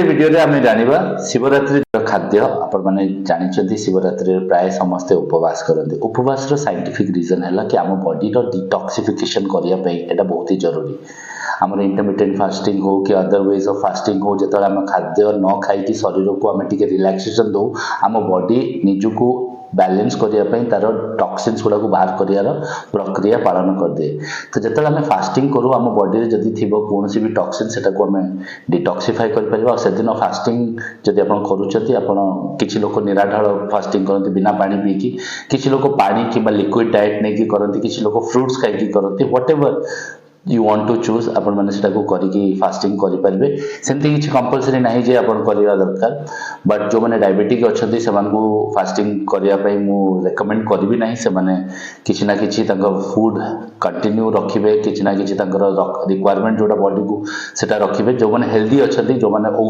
video रे आम जाना शिवरात्रि खाद्य आपण मैंने जानते शिवरात्रि प्राय समस्ते उपवास करते उपवास साइंटिफिक रीजन है कि आम बॉडी डिटॉक्सिफिकेशन करने एटा बहुत ही जरूरी आम इंटरमिटेंट फास्टिंग हो कि अदर वेज ऑफ फास्टिंग हो जो आम खाद्य न खाई शरीर को आम टे रिलैक्सेशन दो आम बॉडी निजको बैलेंस करने तार टॉक्सिन्स गुड़ा बाहर कर प्रक्रिया पालन कर दे तो जो आम फास्टिंग करूँ आम बॉडी में जदि थी कौन भी टॉक्सिन से डिटॉक्सिफाई कर दिन फास्टिंग जदि आप करूँ किसी लोग निराढ़ फास्टिंग करते बिना पानी पीकी किसी लोग पानी कि लिक्विड डाएट नहीं करते किसी लोग फ्रुट्स खाई करते whatever you want to choose आपण माने सेटा को करिकी फास्टिंग करि परबे सेमती किछि कंपलसरी नाही जे आपण करिया दरकार बट जो माने डायबिटिक अछथि से मान को फास्टिंग करिया पई मु रेकमेंड करबी नाही से माने किछि ना किछि तंग फूड कंटिन्यू रखिबे किछि ना किछि तंगर रिक्वायरमेंट जोटा बॉडी को सेटा रखिबे जो माने हेल्दी अछथि जो माने